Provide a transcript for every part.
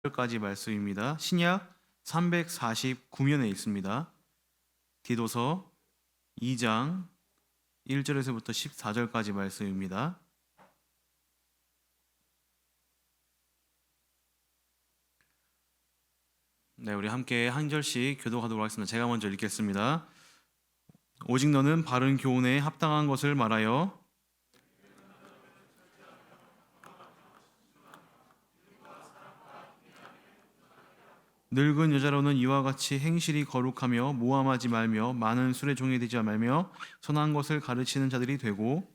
까지 말씀입니다. 신약 349면에 있습니다. 디도서 2장 1절에서부터 14절까지 말씀입니다. 네, 우리 함께 한 절씩 교독하도록 하겠습니다. 제가 먼저 읽겠습니다. 오직 너는 바른 교훈에 합당한 것을 말하여 늙은 여자로는 이와 같이 행실이 거룩하며 모함하지 말며 많은 술에 종이되지 말며 선한 것을 가르치는 자들이 되고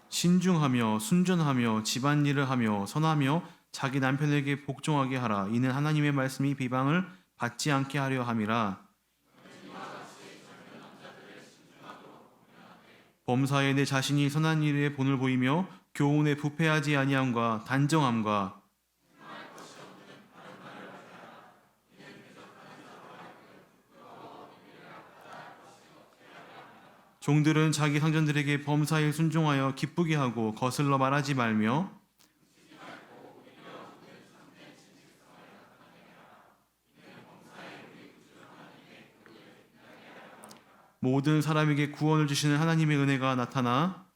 신중하며 순전하며 집안일을 하며 선하며 자기 남편에게 복종하게 하라. 이는 하나님의 말씀이 비방을 받지 않게 하려 함이라. 범사에 내 자신이 선한 일에 본을 보이며 교훈에 부패하지 아니함과 단정함과 종들은 자기 상전들에게 범사에 순종하여 기쁘게 하고 거슬러 말하지 말며 모든 사람에게 구원을 주시는 하나님의 은혜가 나타나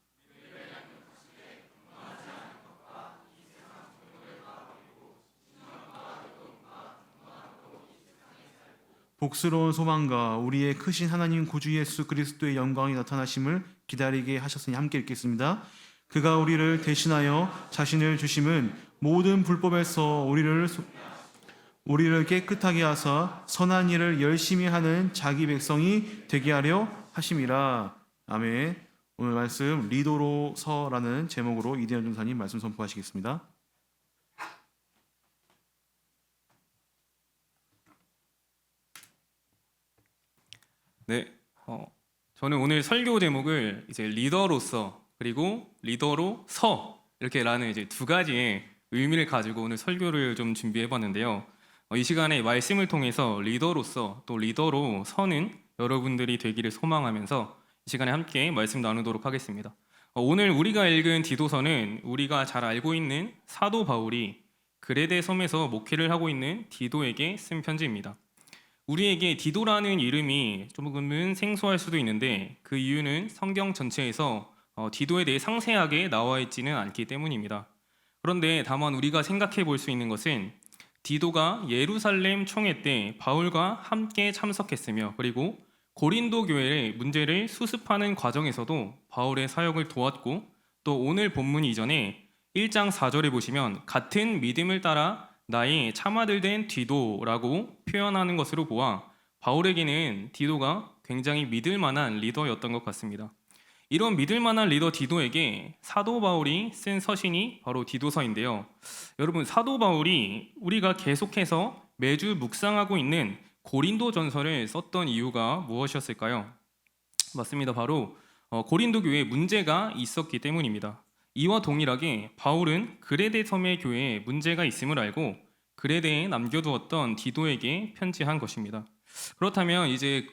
복스러운 소망과 우리의 크신 하나님 구주 예수 그리스도의 영광이 나타나심을 기다리게 하셨으니 함께 읽겠습니다. 그가 우리를 대신하여 자신을 주심은 모든 불법에서 우리를 깨끗하게 하사 선한 일을 열심히 하는 자기 백성이 되게 하려 하심이라. 아멘. 오늘 말씀 리도로서라는 제목으로 이대현 전사님 말씀 선포하시겠습니다. 네, 저는 오늘 설교 제목을 이제 리더로서 그리고 리더로서 이렇게라는 이제 두 가지의 의미를 가지고 오늘 설교를 좀 준비해봤는데요. 이 시간에 말씀을 통해서 리더로서 또 리더로 서는 여러분들이 되기를 소망하면서 이 시간에 함께 말씀 나누도록 하겠습니다. 오늘 우리가 읽은 디도서는 우리가 잘 알고 있는 사도 바울이 그레데 섬에서 목회를 하고 있는 디도에게 쓴 편지입니다. 우리에게 디도라는 이름이 조금은 생소할 수도 있는데 그 이유는 성경 전체에서 디도에 대해 상세하게 나와 있지는 않기 때문입니다. 그런데 다만 우리가 생각해 볼 수 있는 것은 디도가 예루살렘 총회 때 바울과 함께 참석했으며 그리고 고린도 교회의 문제를 수습하는 과정에서도 바울의 사역을 도왔고 또 오늘 본문 이전에 1장 4절에 보시면 같은 믿음을 따라 나의 참아들 된 디도라고 표현하는 것으로 보아 바울에게는 디도가 굉장히 믿을 만한 리더였던 것 같습니다. 이런 믿을 만한 리더 디도에게 사도 바울이 쓴 서신이 바로 디도서인데요. 여러분, 사도 바울이 우리가 계속해서 매주 묵상하고 있는 고린도 전서를 썼던 이유가 무엇이었을까요? 맞습니다. 바로 고린도 교회에 문제가 있었기 때문입니다. 이와 동일하게 바울은 그레데 섬의 교회에 문제가 있음을 알고 그레데에 남겨두었던 디도에게 편지한 것입니다. 그렇다면 이제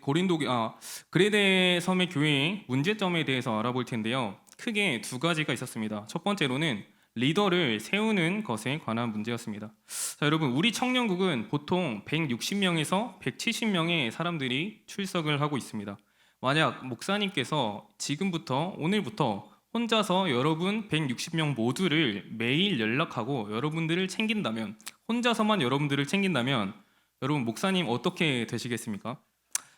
그레데 섬의 교회의 문제점에 대해서 알아볼 텐데요. 크게 두 가지가 있었습니다. 첫 번째로는 리더를 세우는 것에 관한 문제였습니다. 자, 여러분, 우리 청년국은 보통 160명에서 170명의 사람들이 출석을 하고 있습니다. 만약 목사님께서 오늘부터 혼자서 여러분 160명 모두를 매일 연락하고 여러분들을 챙긴다면, 혼자서만 여러분들을 챙긴다면 여러분 목사님 어떻게 되시겠습니까?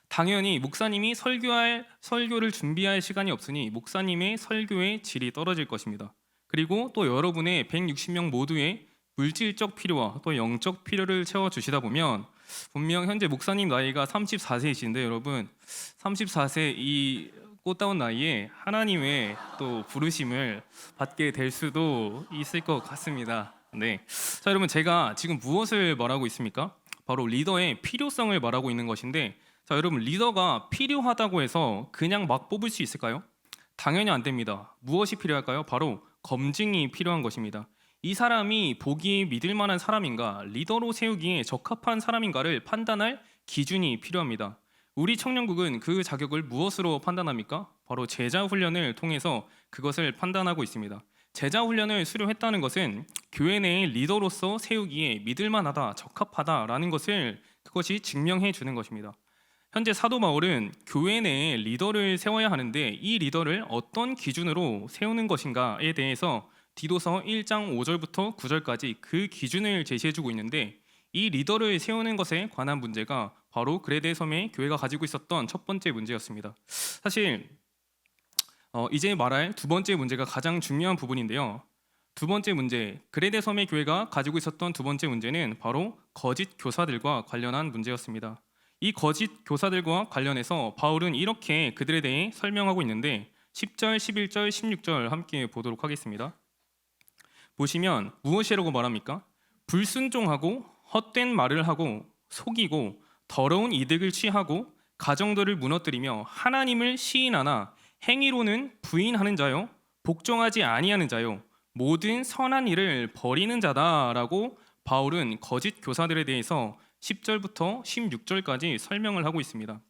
당연히 목사님이 설교를 준비할 시간이 없으니 목사님의 설교의 질이 떨어질 것입니다. 그리고 또 여러분의 160명 모두의 물질적 필요와 또 영적 필요를 채워주시다 보면 분명 현재 목사님 나이가 34세이신데 여러분 34세 이 꽃다운 나이에 하나님의 또 부르심을 받게 될 수도 있을 것 같습니다. 네. 자, 여러분, 제가 지금 무엇을 말하고 있습니까? 바로 리더의 필요성을 말하고 있는 것인데, 자, 여러분, 리더가 필요하다고 해서 그냥 막 뽑을 수 있을까요? 당연히 안 됩니다. 무엇이 필요할까요? 바로 검증이 필요한 것입니다. 이 사람이 보기에 믿을 만한 사람인가, 리더로 세우기에 적합한 사람인가를 판단할 기준이 필요합니다. 우리 청년국은 그 자격을 무엇으로 판단합니까? 바로 제자 훈련을 통해서 그것을 판단하고 있습니다. 제자 훈련을 수료했다는 것은 교회 내의 리더로서 세우기에 믿을만하다, 적합하다라는 것을 그것이 증명해 주는 것입니다. 현재 사도 바울은 교회 내에 리더를 세워야 하는데 이 리더를 어떤 기준으로 세우는 것인가에 대해서 디도서 1장 5절부터 9절까지 그 기준을 제시해 주고 있는데 이 리더를 세우는 것에 관한 문제가 바로 그레데 섬의 교회가 가지고 있었던 첫 번째 문제였습니다. 사실 이제 말할 두 번째 문제가 가장 중요한 부분인데요. 두 번째 문제, 그레데 섬의 교회가 가지고 있었던 두 번째 문제는 바로 거짓 교사들과 관련한 문제였습니다. 이 거짓 교사들과 관련해서 바울은 이렇게 그들에 대해 설명하고 있는데 10절, 11절, 16절 함께 보도록 하겠습니다. 보시면 무엇이라고 말합니까? 불순종하고 헛된 말을 하고 속이고 더러운 이득을 취하고 가정들을 무너뜨리며 하나님을 시인하나 행위로는 부인하는 자요 복종하지 아니하는 자요 모든 선한 일을 버리는 자다라고 바울은 거짓 교사들에 대해서 10절부터 16절까지 설명을 하고 있습니다.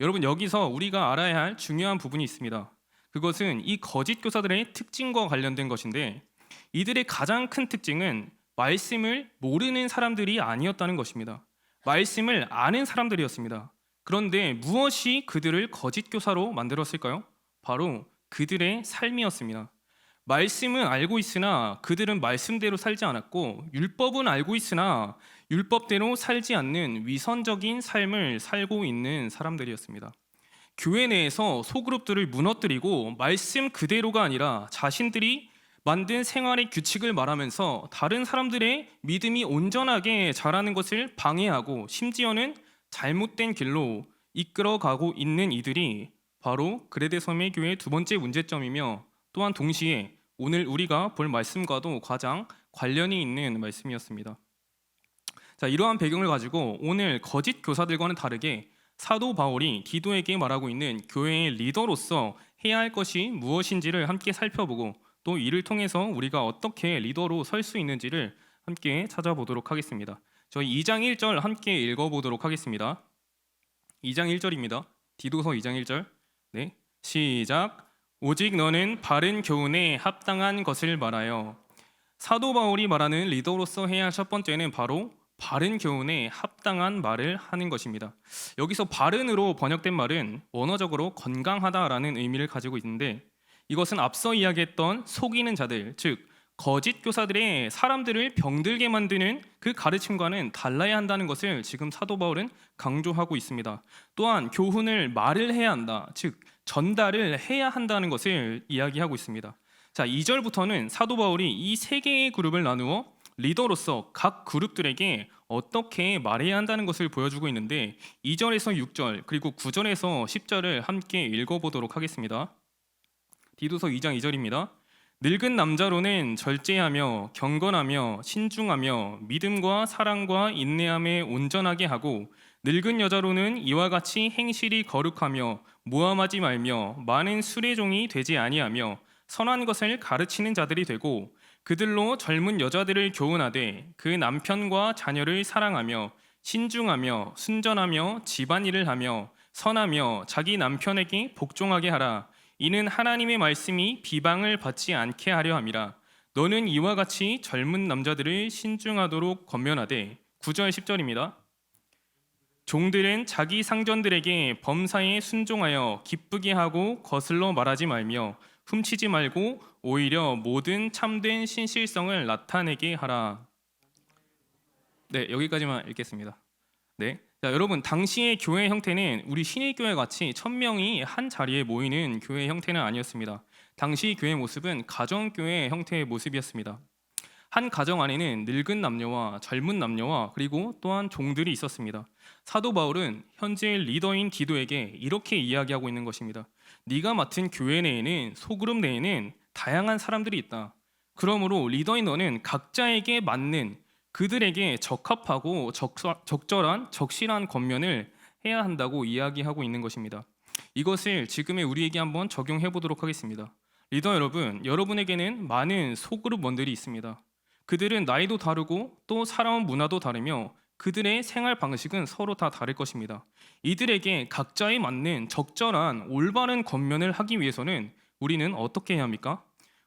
여러분, 여기서 우리가 알아야 할 중요한 부분이 있습니다. 그것은 이 거짓 교사들의 특징과 관련된 것인데 이들의 가장 큰 특징은 말씀을 모르는 사람들이 아니었다는 것입니다. 말씀을 아는 사람들이었습니다. 그런데 무엇이 그들을 거짓 교사로 만들었을까요? 바로 그들의 삶이었습니다. 말씀은 알고 있으나 그들은 말씀대로 살지 않았고 율법은 알고 있으나 율법대로 살지 않는 위선적인 삶을 살고 있는 사람들이었습니다. 교회 내에서 소그룹들을 무너뜨리고 말씀 그대로가 아니라 자신들이 만든 생활의 규칙을 말하면서 다른 사람들의 믿음이 온전하게 자라는 것을 방해하고 심지어는 잘못된 길로 이끌어가고 있는 이들이 바로 그레데 섬의 교회의 두 번째 문제점이며 또한 동시에 오늘 우리가 볼 말씀과도 가장 관련이 있는 말씀이었습니다. 자, 이러한 배경을 가지고 오늘 거짓 교사들과는 다르게 사도 바울이 디도에게 말하고 있는 교회의 리더로서 해야 할 것이 무엇인지를 함께 살펴보고 또 이를 통해서 우리가 어떻게 리더로 설 수 있는지를 함께 찾아보도록 하겠습니다. 저희 2장 1절 함께 읽어보도록 하겠습니다. 2장 1절입니다. 디도서 2장 1절. 네, 시작. 오직 너는 바른 교훈에 합당한 것을 말하여. 사도 바울이 말하는 리더로서 해야 할 첫 번째는 바로 바른 교훈에 합당한 말을 하는 것입니다. 여기서 바른으로 번역된 말은 원어적으로 건강하다라는 의미를 가지고 있는데 이것은 앞서 이야기했던 속이는 자들, 즉 거짓 교사들의 사람들을 병들게 만드는 그 가르침과는 달라야 한다는 것을 지금 사도 바울은 강조하고 있습니다. 또한 교훈을 말을 해야 한다, 즉 전달을 해야 한다는 것을 이야기하고 있습니다. 자, 2절부터는 사도 바울이 이 세 개의 그룹을 나누어 리더로서 각 그룹들에게 어떻게 말해야 한다는 것을 보여주고 있는데 2절에서 6절 그리고 9절에서 10절을 함께 읽어보도록 하겠습니다. 디도서 2장 2절입니다. 늙은 남자로는 절제하며 경건하며 신중하며 믿음과 사랑과 인내함에 온전하게 하고 늙은 여자로는 이와 같이 행실이 거룩하며 모함하지 말며 많은 술의 종이 되지 아니하며 선한 것을 가르치는 자들이 되고 그들로 젊은 여자들을 교훈하되 그 남편과 자녀를 사랑하며 신중하며 순전하며 집안일을 하며 선하며 자기 남편에게 복종하게 하라. 이는 하나님의 말씀이 비방을 받지 않게 하려 함이라. 너는 이와 같이 젊은 남자들을 신중하도록 권면하되 9절 10절입니다. 종들은 자기 상전들에게 범사에 순종하여 기쁘게 하고 거슬러 말하지 말며 훔치지 말고 오히려 모든 참된 신실성을 나타내게 하라. 네, 여기까지만 읽겠습니다. 네. 자, 여러분, 당시의 교회 형태는 우리 신일교회 같이 1000명이 한 자리에 모이는 교회 형태는 아니었습니다. 당시 교회 모습은 가정교회 형태의 모습이었습니다. 한 가정 안에는 늙은 남녀와 젊은 남녀와 그리고 또한 종들이 있었습니다. 사도 바울은 현재 리더인 디도에게 이렇게 이야기하고 있는 것입니다. 네가 맡은 교회 내에는 소그룹 내에는 다양한 사람들이 있다. 그러므로 리더인 너는 각자에게 맞는 그들에게 적합하고 적절한 적실한 권면을 해야 한다고 이야기하고 있는 것입니다. 이것을 지금의 우리에게 한번 적용해 보도록 하겠습니다. 리더 여러분, 여러분에게는 많은 소그룹원들이 있습니다. 그들은 나이도 다르고 또 살아온 문화도 다르며 그들의 생활 방식은 서로 다 다를 것입니다. 이들에게 각자에 맞는 적절한 올바른 권면을 하기 위해서는 우리는 어떻게 해야 합니까?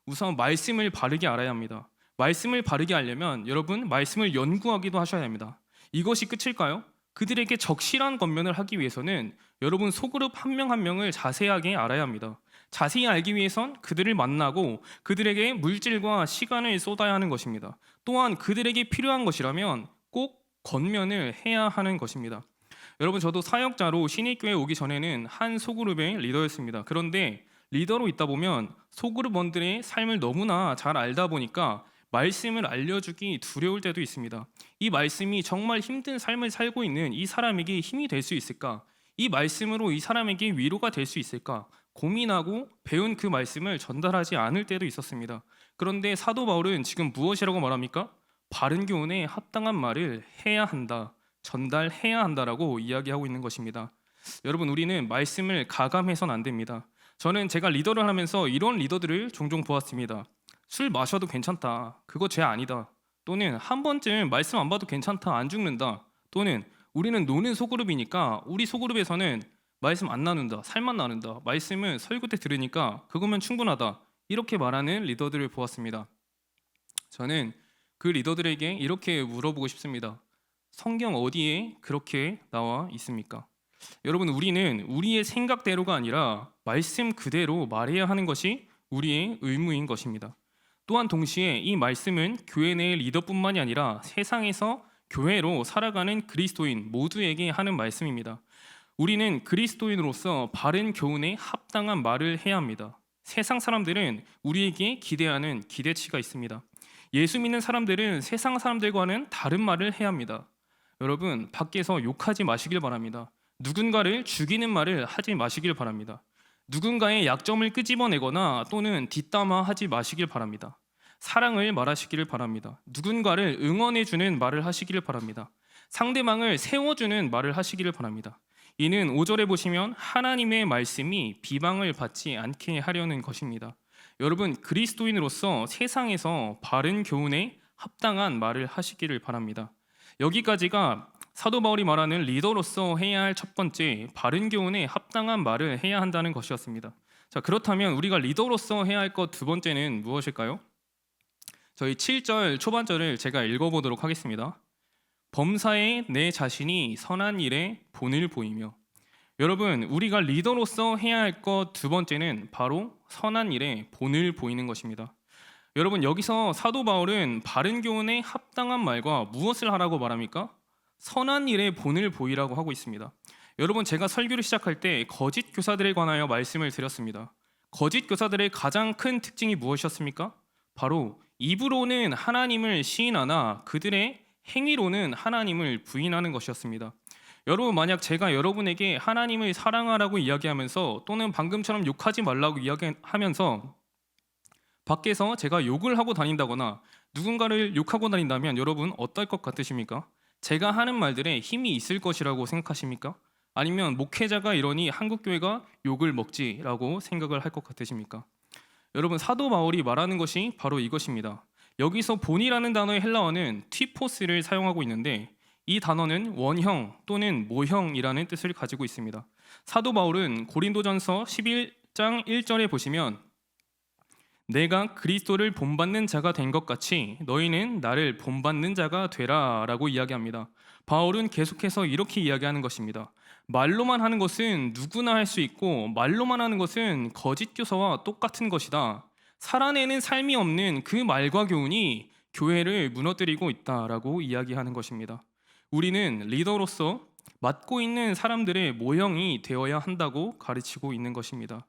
우선 말씀을 바르게 알아야 합니다. 말씀을 바르게 알려면 여러분 말씀을 연구하기도 하셔야 합니다. 이것이 끝일까요? 그들에게 적실한 권면을 하기 위해서는 여러분 소그룹 한 명 한 명을 자세하게 알아야 합니다. 자세히 알기 위해선 그들을 만나고 그들에게 물질과 시간을 쏟아야 하는 것입니다. 또한 그들에게 필요한 것이라면 꼭 권면을 해야 하는 것입니다. 여러분 저도 사역자로 신입교회 오기 전에는 한 소그룹의 리더였습니다. 그런데 리더로 있다 보면 소그룹원들의 삶을 너무나 잘 알다 보니까 말씀을 알려주기 두려울 때도 있습니다. 이 말씀이 정말 힘든 삶을 살고 있는 이 사람에게 힘이 될 수 있을까? 이 말씀으로 이 사람에게 위로가 될 수 있을까? 고민하고 배운 그 말씀을 전달하지 않을 때도 있었습니다. 그런데 사도 바울은 지금 무엇이라고 말합니까? 바른 교훈에 합당한 말을 해야 한다, 전달해야 한다라고 이야기하고 있는 것입니다. 여러분 우리는 말씀을 가감해서는 안 됩니다. 저는 제가 리더를 하면서 이런 리더들을 종종 보았습니다. 술 마셔도 괜찮다, 그거 죄 아니다, 또는 한 번쯤 말씀 안 봐도 괜찮다, 안 죽는다, 또는 우리는 노는 소그룹이니까 우리 소그룹에서는 말씀 안 나눈다, 살만 나눈다, 말씀은 설교 때 들으니까 그거면 충분하다, 이렇게 말하는 리더들을 보았습니다. 저는 그 리더들에게 이렇게 물어보고 싶습니다. 성경 어디에 그렇게 나와 있습니까? 여러분 우리는 우리의 생각대로가 아니라 말씀 그대로 말해야 하는 것이 우리의 의무인 것입니다. 또한 동시에 이 말씀은 교회 내의 리더뿐만이 아니라 세상에서 교회로 살아가는 그리스도인 모두에게 하는 말씀입니다. 우리는 그리스도인으로서 바른 교훈에 합당한 말을 해야 합니다. 세상 사람들은 우리에게 기대하는 기대치가 있습니다. 예수 믿는 사람들은 세상 사람들과는 다른 말을 해야 합니다. 여러분 밖에서 욕하지 마시길 바랍니다. 누군가를 죽이는 말을 하지 마시길 바랍니다. 누군가의 약점을 끄집어내거나 또는 뒷담화하지 마시길 바랍니다. 사랑을 말하시기를 바랍니다. 누군가를 응원해주는 말을 하시기를 바랍니다. 상대방을 세워주는 말을 하시기를 바랍니다. 이는 5절에 보시면 하나님의 말씀이 비방을 받지 않게 하려는 것입니다. 여러분 그리스도인으로서 세상에서 바른 교훈에 합당한 말을 하시기를 바랍니다. 여기까지가 사도 바울이 말하는 리더로서 해야 할 첫 번째 바른 교훈에 합당한 말을 해야 한다는 것이었습니다. 자, 그렇다면 우리가 리더로서 해야 할 것 두 번째는 무엇일까요? 저희 7절 초반절을 제가 읽어보도록 하겠습니다. 범사에 내 자신이 선한 일에 본을 보이며. 여러분 우리가 리더로서 해야 할 것 두 번째는 바로 선한 일에 본을 보이는 것입니다. 여러분 여기서 사도 바울은 바른 교훈에 합당한 말과 무엇을 하라고 말합니까? 선한 일에 본을 보이라고 하고 있습니다. 여러분 제가 설교를 시작할 때 거짓 교사들에 관하여 말씀을 드렸습니다. 거짓 교사들의 가장 큰 특징이 무엇이었습니까? 바로 입으로는 하나님을 시인하나 그들의 행위로는 하나님을 부인하는 것이었습니다. 여러분 만약 제가 여러분에게 하나님을 사랑하라고 이야기하면서 또는 방금처럼 욕하지 말라고 이야기하면서 밖에서 제가 욕을 하고 다닌다거나 누군가를 욕하고 다닌다면 여러분 어떨 것 같으십니까? 제가 하는 말들에 힘이 있을 것이라고 생각하십니까? 아니면 목회자가 이러니 한국교회가 욕을 먹지라고 생각을 할 것 같으십니까? 여러분 사도 바울이 말하는 것이 바로 이것입니다. 여기서 본이라는 단어의 헬라어는 티포스를 사용하고 있는데 이 단어는 원형 또는 모형이라는 뜻을 가지고 있습니다. 사도 바울은 고린도전서 11장 1절에 보시면 내가 그리스도를 본받는 자가 된 것 같이 너희는 나를 본받는 자가 되라 라고 이야기합니다. 바울은 계속해서 이렇게 이야기하는 것입니다. 말로만 하는 것은 누구나 할 수 있고 말로만 하는 것은 거짓 교사와 똑같은 것이다. 살아내는 삶이 없는 그 말과 교훈이 교회를 무너뜨리고 있다라고 이야기하는 것입니다. 우리는 리더로서 맡고 있는 사람들의 모형이 되어야 한다고 가르치고 있는 것입니다.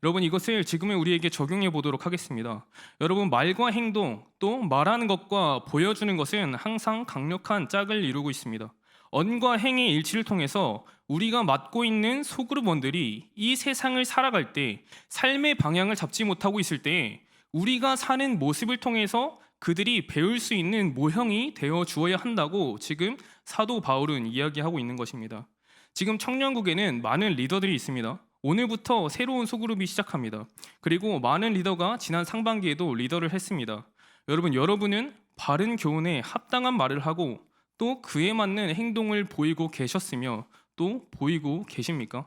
여러분 이것을 지금의 우리에게 적용해 보도록 하겠습니다. 여러분 말과 행동 또 말하는 것과 보여주는 것은 항상 강력한 짝을 이루고 있습니다. 언과 행의 일치를 통해서 우리가 맡고 있는 소그룹원들이 이 세상을 살아갈 때 삶의 방향을 잡지 못하고 있을 때 우리가 사는 모습을 통해서 그들이 배울 수 있는 모형이 되어 주어야 한다고 지금 사도 바울은 이야기하고 있는 것입니다. 지금 청년국에는 많은 리더들이 있습니다. 오늘부터 새로운 소그룹이 시작합니다. 그리고 많은 리더가 지난 상반기에도 리더를 했습니다. 여러분은 바른 교훈에 합당한 말을 하고 또 그에 맞는 행동을 보이고 계셨으며 또 보이고 계십니까?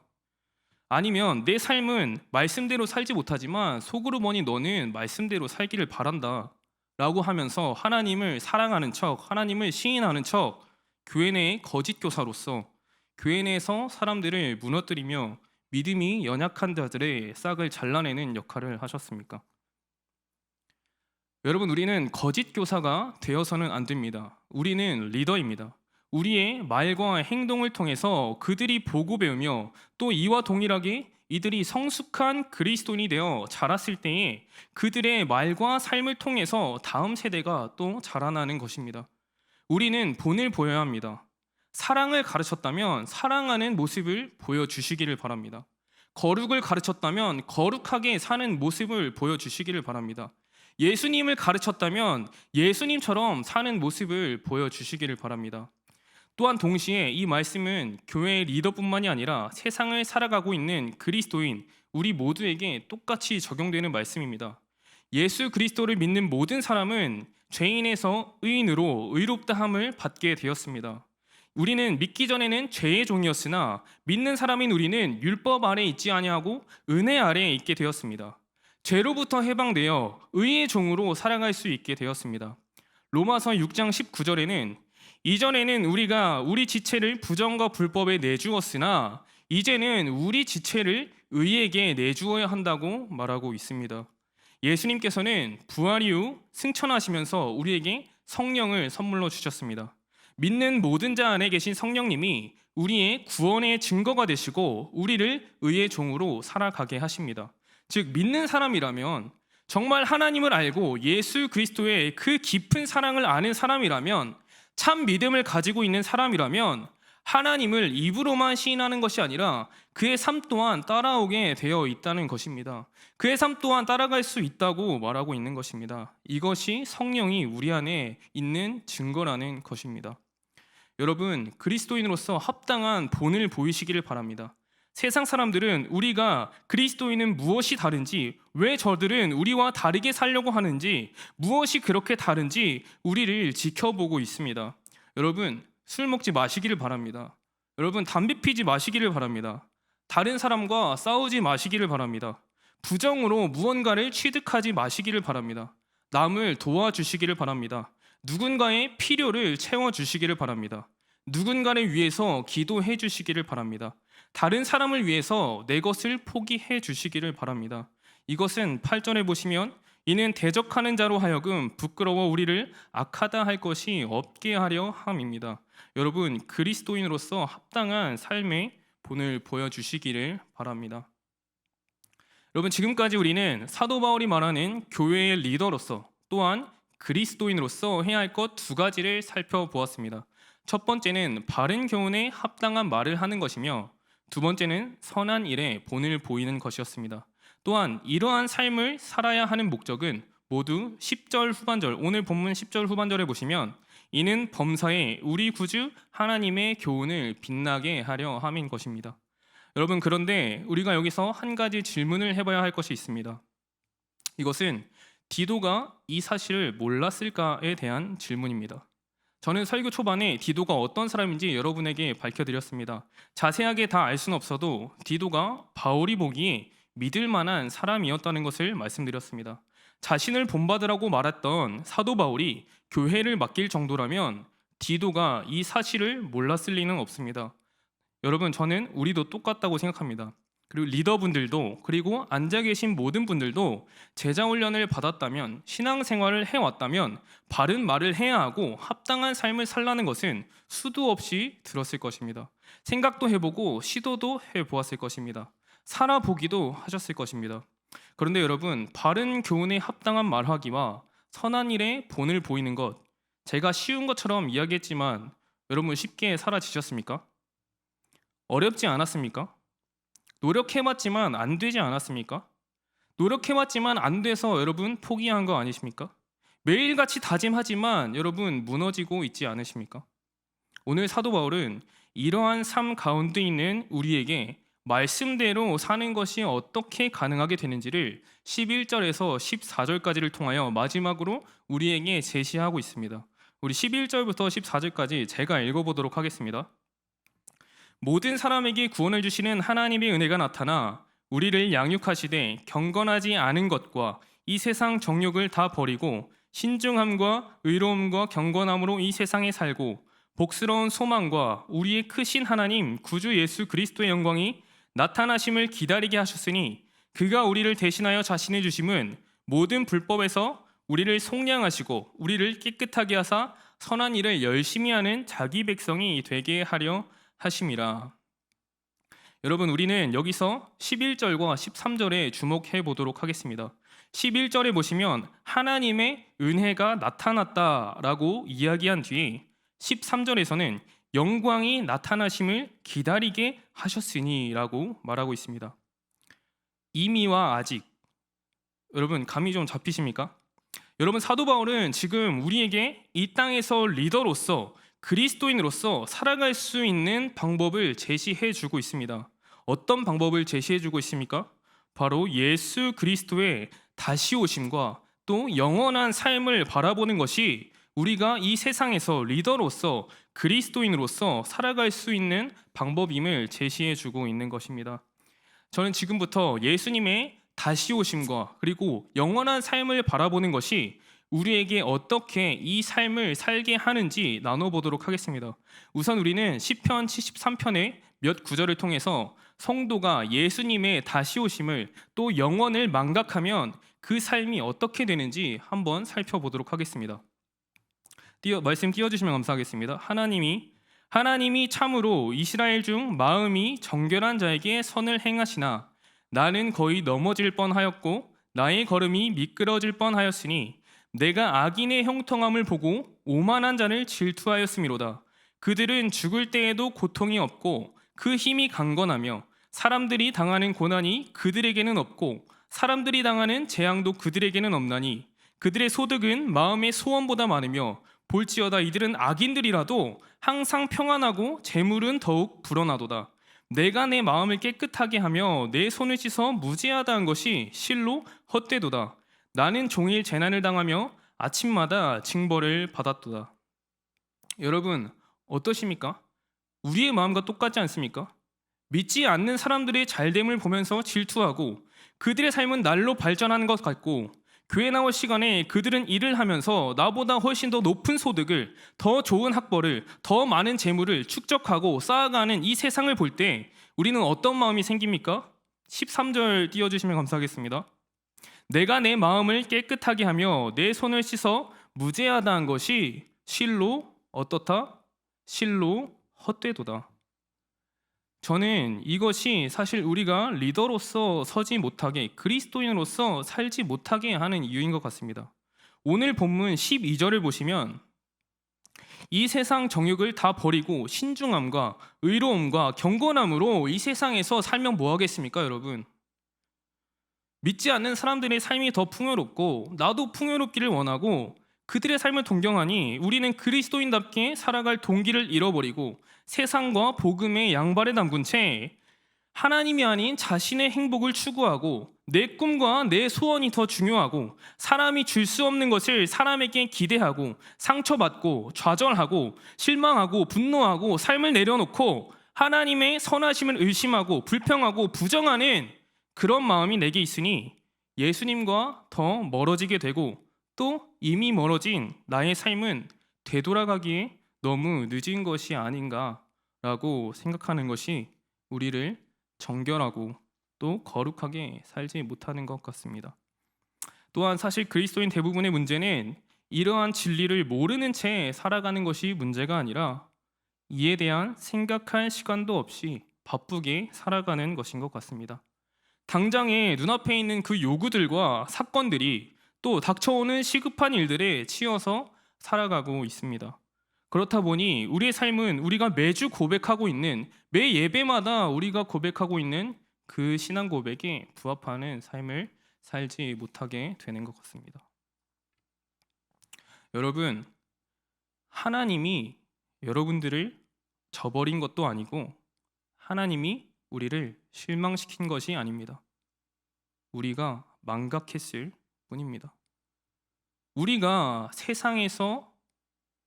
아니면 내 삶은 말씀대로 살지 못하지만 속으로 보니 너는 말씀대로 살기를 바란다 라고 하면서 하나님을 사랑하는 척, 하나님을 시인하는 척 교회 내의 거짓 교사로서 교회 내에서 사람들을 무너뜨리며 믿음이 연약한 자들의 싹을 잘라내는 역할을 하셨습니까? 여러분, 우리는 거짓 교사가 되어서는 안 됩니다. 우리는 리더입니다. 우리의 말과 행동을 통해서 그들이 보고 배우며 또 이와 동일하게 이들이 성숙한 그리스도인이 되어 자랐을 때에 그들의 말과 삶을 통해서 다음 세대가 또 자라나는 것입니다. 우리는 본을 보여야 합니다. 사랑을 가르쳤다면 사랑하는 모습을 보여주시기를 바랍니다. 거룩을 가르쳤다면 거룩하게 사는 모습을 보여주시기를 바랍니다. 예수님을 가르쳤다면 예수님처럼 사는 모습을 보여주시기를 바랍니다. 또한 동시에 이 말씀은 교회의 리더뿐만이 아니라 세상을 살아가고 있는 그리스도인 우리 모두에게 똑같이 적용되는 말씀입니다. 예수 그리스도를 믿는 모든 사람은 죄인에서 의인으로 의롭다함을 받게 되었습니다. 우리는 믿기 전에는 죄의 종이었으나 믿는 사람인 우리는 율법 아래 있지 아니하고 은혜 아래에 있게 되었습니다. 죄로부터 해방되어 의의 종으로 살아갈 수 있게 되었습니다. 로마서 6장 19절에는 이전에는 우리가 우리 지체를 부정과 불법에 내주었으나 이제는 우리 지체를 의에게 내주어야 한다고 말하고 있습니다. 예수님께서는 부활 이후 승천하시면서 우리에게 성령을 선물로 주셨습니다. 믿는 모든 자 안에 계신 성령님이 우리의 구원의 증거가 되시고 우리를 의의 종으로 살아가게 하십니다. 즉 믿는 사람이라면 정말 하나님을 알고 예수 그리스도의 그 깊은 사랑을 아는 사람이라면 참 믿음을 가지고 있는 사람이라면 하나님을 입으로만 시인하는 것이 아니라 그의 삶 또한 따라오게 되어 있다는 것입니다. 그의 삶 또한 따라갈 수 있다고 말하고 있는 것입니다. 이것이 성령이 우리 안에 있는 증거라는 것입니다. 여러분, 그리스도인으로서 합당한 본을 보이시기를 바랍니다. 세상 사람들은 우리가 그리스도인은 무엇이 다른지, 왜 저들은 우리와 다르게 살려고 하는지, 무엇이 그렇게 다른지 우리를 지켜보고 있습니다. 여러분, 술 먹지 마시기를 바랍니다. 여러분, 담배 피지 마시기를 바랍니다. 다른 사람과 싸우지 마시기를 바랍니다. 부정으로 무언가를 취득하지 마시기를 바랍니다. 남을 도와주시기를 바랍니다. 누군가의 필요를 채워주시기를 바랍니다. 누군가를 위해서 기도해 주시기를 바랍니다. 다른 사람을 위해서 내 것을 포기해 주시기를 바랍니다. 이것은 8절에 보시면 이는 대적하는 자로 하여금 부끄러워 우리를 악하다 할 것이 없게 하려 함입니다. 여러분, 그리스도인으로서 합당한 삶의 본을 보여주시기를 바랍니다. 여러분, 지금까지 우리는 사도 바울이 말하는 교회의 리더로서 또한 그리스도인으로서 해야 할 것 두 가지를 살펴보았습니다. 첫 번째는 바른 교훈에 합당한 말을 하는 것이며 두 번째는 선한 일에 본을 보이는 것이었습니다. 또한 이러한 삶을 살아야 하는 목적은 모두 10절 후반절, 오늘 본문 10절 후반절에 보시면 이는 범사에 우리 구주 하나님의 교훈을 빛나게 하려 함인 것입니다. 여러분, 그런데 우리가 여기서 한 가지 질문을 해봐야 할 것이 있습니다. 이것은 디도가 이 사실을 몰랐을까에 대한 질문입니다. 저는 설교 초반에 디도가 어떤 사람인지 여러분에게 밝혀드렸습니다. 자세하게 다 알 수는 없어도 디도가 바울이 보기에 믿을 만한 사람이었다는 것을 말씀드렸습니다. 자신을 본받으라고 말했던 사도 바울이 교회를 맡길 정도라면 디도가 이 사실을 몰랐을 리는 없습니다. 여러분, 저는 우리도 똑같다고 생각합니다. 그리고 리더분들도, 그리고 앉아 계신 모든 분들도 제자 훈련을 받았다면, 신앙생활을 해왔다면 바른 말을 해야 하고 합당한 삶을 살라는 것은 수도 없이 들었을 것입니다. 생각도 해보고 시도도 해보았을 것입니다. 살아보기도 하셨을 것입니다. 그런데 여러분, 바른 교훈에 합당한 말하기와 선한 일에 본을 보이는 것, 제가 쉬운 것처럼 이야기했지만 여러분 쉽게 사라지셨습니까? 어렵지 않았습니까? 노력해봤지만 안 되지 않았습니까? 노력해봤지만 안 돼서 여러분 포기한 거 아니십니까? 매일같이 다짐하지만 여러분 무너지고 있지 않으십니까? 오늘 사도 바울은 이러한 삶 가운데 있는 우리에게 말씀대로 사는 것이 어떻게 가능하게 되는지를 11절에서 14절까지를 통하여 마지막으로 우리에게 제시하고 있습니다. 우리 11절부터 14절까지 제가 읽어보도록 하겠습니다. 모든 사람에게 구원을 주시는 하나님의 은혜가 나타나 우리를 양육하시되 경건하지 않은 것과 이 세상 정욕을 다 버리고 신중함과 의로움과 경건함으로 이 세상에 살고 복스러운 소망과 우리의 크신 하나님 구주 예수 그리스도의 영광이 나타나심을 기다리게 하셨으니 그가 우리를 대신하여 자신의 주심은 모든 불법에서 우리를 속량하시고 우리를 깨끗하게 하사 선한 일을 열심히 하는 자기 백성이 되게 하려 하심이라. 여러분, 우리는 여기서 11절과 13절에 주목해 보도록 하겠습니다. 11절에 보시면 하나님의 은혜가 나타났다라고 이야기한 뒤에 13절에서는 영광이 나타나심을 기다리게 하셨으니라고 말하고 있습니다. 이미와 아직, 여러분 감이 좀 잡히십니까? 여러분, 사도 바울은 지금 우리에게 이 땅에서 리더로서 그리스도인으로서 살아갈 수 있는 방법을 제시해 주고 있습니다. 어떤 방법을 제시해 주고 있습니까? 바로 예수 그리스도의 다시 오심과 또 영원한 삶을 바라보는 것이 우리가 이 세상에서 리더로서 그리스도인으로서 살아갈 수 있는 방법임을 제시해 주고 있는 것입니다. 저는 지금부터 예수님의 다시 오심과 그리고 영원한 삶을 바라보는 것이 우리에게 어떻게 이 삶을 살게 하는지 나눠보도록 하겠습니다. 우선 우리는 시편 73편의 몇 구절을 통해서 성도가 예수님의 다시 오심을 또 영원을 망각하면 그 삶이 어떻게 되는지 한번 살펴보도록 하겠습니다. 말씀 띄워주시면 감사하겠습니다. 하나님이 참으로 이스라엘 중 마음이 정결한 자에게 선을 행하시나 나는 거의 넘어질 뻔하였고 나의 걸음이 미끄러질 뻔하였으니 내가 악인의 형통함을 보고 오만한 자를 질투하였음이로다. 그들은 죽을 때에도 고통이 없고 그 힘이 강건하며 사람들이 당하는 고난이 그들에게는 없고 사람들이 당하는 재앙도 그들에게는 없나니 그들의 소득은 마음의 소원보다 많으며 볼지어다 이들은 악인들이라도 항상 평안하고 재물은 더욱 불어나도다. 내가 내 마음을 깨끗하게 하며 내 손을 씻어 무죄하다한 것이 실로 헛되도다. 나는 종일 재난을 당하며 아침마다 징벌을 받았도다. 여러분, 어떠십니까? 우리의 마음과 똑같지 않습니까? 믿지 않는 사람들의 잘됨을 보면서 질투하고 그들의 삶은 날로 발전하는 것 같고 교회 나올 시간에 그들은 일을 하면서 나보다 훨씬 더 높은 소득을, 더 좋은 학벌을, 더 많은 재물을 축적하고 쌓아가는 이 세상을 볼 때 우리는 어떤 마음이 생깁니까? 13절 띄워주시면 감사하겠습니다. 내가 내 마음을 깨끗하게 하며 내 손을 씻어 무죄하다한 것이 실로 어떻다? 실로 헛되도다. 저는 이것이 사실 우리가 리더로서 서지 못하게, 그리스도인으로서 살지 못하게 하는 이유인 것 같습니다. 오늘 본문 12절을 보시면 이 세상 정욕을 다 버리고 신중함과 의로움과 경건함으로 이 세상에서 살면 뭐 하겠습니까, 여러분? 믿지 않는 사람들의 삶이 더 풍요롭고 나도 풍요롭기를 원하고 그들의 삶을 동경하니 우리는 그리스도인답게 살아갈 동기를 잃어버리고 세상과 복음의 양발에 담근 채 하나님이 아닌 자신의 행복을 추구하고 내 꿈과 내 소원이 더 중요하고 사람이 줄 수 없는 것을 사람에게 기대하고 상처받고 좌절하고 실망하고 분노하고 삶을 내려놓고 하나님의 선하심을 의심하고 불평하고 부정하는 그런 마음이 내게 있으니 예수님과 더 멀어지게 되고 또 이미 멀어진 나의 삶은 되돌아가기에 너무 늦은 것이 아닌가라고 생각하는 것이 우리를 정결하고 또 거룩하게 살지 못하는 것 같습니다. 또한 사실 그리스도인 대부분의 문제는 이러한 진리를 모르는 채 살아가는 것이 문제가 아니라 이에 대한 생각할 시간도 없이 바쁘게 살아가는 것인 것 같습니다. 당장에 눈앞에 있는 그 요구들과 사건들이 또 닥쳐오는 시급한 일들에 치여서 살아가고 있습니다. 그렇다 보니 우리의 삶은 우리가 매주 고백하고 있는, 매 예배마다 우리가 고백하고 있는 그 신앙 고백에 부합하는 삶을 살지 못하게 되는 것 같습니다. 여러분, 하나님이 여러분들을 저버린 것도 아니고 하나님이 우리를 실망시킨 것이 아닙니다. 우리가 망각했을 뿐입니다. 우리가 세상에서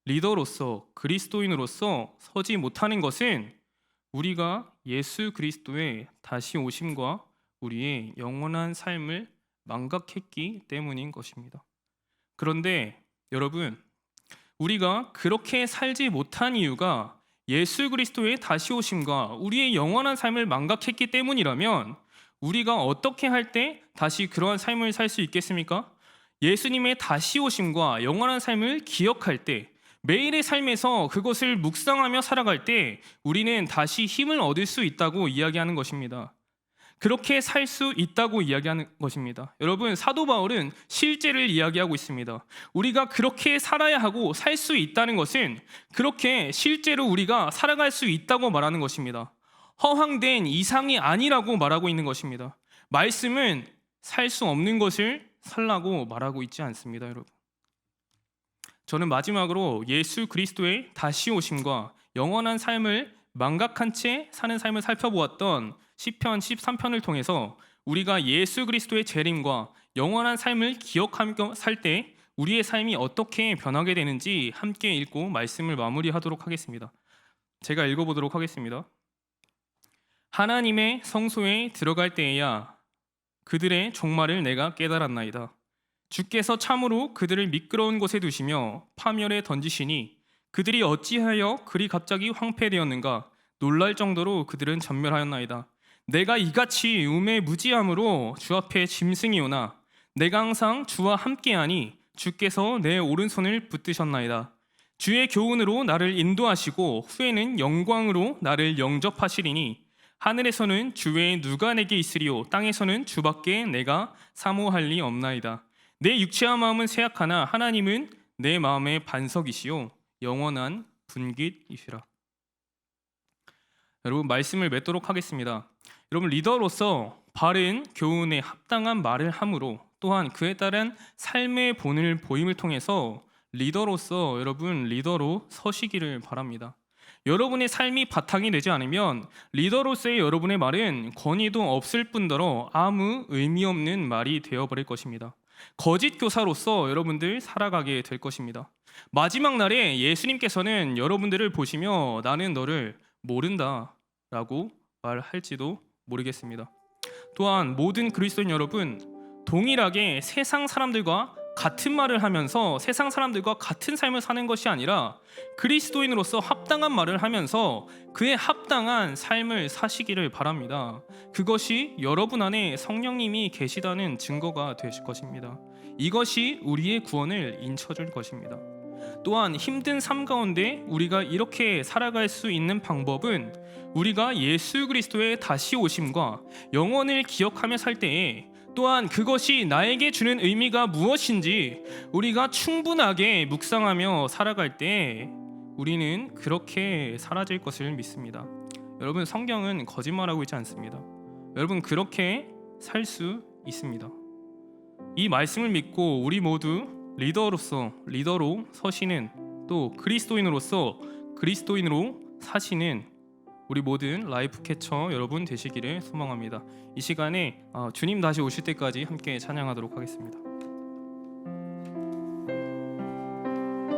리더로서 그리스도인으로서 서지 못하는 것은 우리가 예수 그리스도의 다시 오심과 우리의 영원한 삶을 망각했기 때문인 것입니다. 그런데 여러분, 우리가 그렇게 살지 못한 이유가 예수 그리스도의 다시 오심과 우리의 영원한 삶을 망각했기 때문이라면 우리가 어떻게 할 때 다시 그러한 삶을 살 수 있겠습니까? 예수님의 다시 오심과 영원한 삶을 기억할 때, 매일의 삶에서 그것을 묵상하며 살아갈 때 우리는 다시 힘을 얻을 수 있다고 이야기하는 것입니다. 그렇게 살 수 있다고 이야기하는 것입니다. 여러분, 사도 바울은 실제를 이야기하고 있습니다. 우리가 그렇게 살아야 하고 살 수 있다는 것은 그렇게 실제로 우리가 살아갈 수 있다고 말하는 것입니다. 허황된 이상이 아니라고 말하고 있는 것입니다. 말씀은 살 수 없는 것을 살라고 말하고 있지 않습니다, 여러분. 저는 마지막으로 예수 그리스도의 다시 오심과 영원한 삶을 망각한 채 사는 삶을 살펴보았던 시편 13편을 통해서 우리가 예수 그리스도의 재림과 영원한 삶을 기억하며 살 때 우리의 삶이 어떻게 변하게 되는지 함께 읽고 말씀을 마무리하도록 하겠습니다. 제가 읽어보도록 하겠습니다. 하나님의 성소에 들어갈 때에야 그들의 종말을 내가 깨달았나이다. 주께서 참으로 그들을 미끄러운 곳에 두시며 파멸에 던지시니 그들이 어찌하여 그리 갑자기 황폐되었는가. 놀랄 정도로 그들은 전멸하였나이다. 내가 이같이 우매무지함으로 주 앞에 짐승이 오나 내가 항상 주와 함께하니 주께서 내 오른손을 붙드셨나이다. 주의 교훈으로 나를 인도하시고 후에는 영광으로 나를 영접하시리니 하늘에서는 주 외에 누가 내게 있으리요 땅에서는 주밖에 내가 사모할 리 없나이다. 내 육체와 마음은 쇠약하나 하나님은 내 마음의 반석이시요 영원한 분깃이시라. 여러분, 말씀을 맺도록 하겠습니다. 여러분, 리더로서 바른 교훈에 합당한 말을 함으로 또한 그에 따른 삶의 본을 보임을 통해서 리더로서 여러분 리더로 서시기를 바랍니다. 여러분의 삶이 바탕이 되지 않으면 리더로서의 여러분의 말은 권위도 없을 뿐더러 아무 의미 없는 말이 되어버릴 것입니다. 거짓 교사로서 여러분들 살아가게 될 것입니다. 마지막 날에 예수님께서는 여러분들을 보시며 나는 너를 모른다 라고 말할지도 모르겠습니다. 또한 모든 그리스도인 여러분, 동일하게 세상 사람들과 같은 말을 하면서 세상 사람들과 같은 삶을 사는 것이 아니라 그리스도인으로서 합당한 말을 하면서 그에 합당한 삶을 사시기를 바랍니다. 그것이 여러분 안에 성령님이 계시다는 증거가 되실 것입니다. 이것이 우리의 구원을 인쳐줄 것입니다. 또한 힘든 삶 가운데 우리가 이렇게 살아갈 수 있는 방법은 우리가 예수 그리스도의 다시 오심과 영원을 기억하며 살 때에 또한 그것이 나에게 주는 의미가 무엇인지 우리가 충분하게 묵상하며 살아갈 때 우리는 그렇게 사라질 것을 믿습니다. 여러분, 성경은 거짓말하고 있지 않습니다. 여러분, 그렇게 살 수 있습니다. 이 말씀을 믿고 우리 모두 리더로 서시는, 또 그리스도인으로서 그리스도인으로 사시는 우리 모든 라이프 캐쳐 여러분 되시기를 소망합니다. 이 시간에 주님 다시 오실 때까지 함께 찬양하도록 하겠습니다.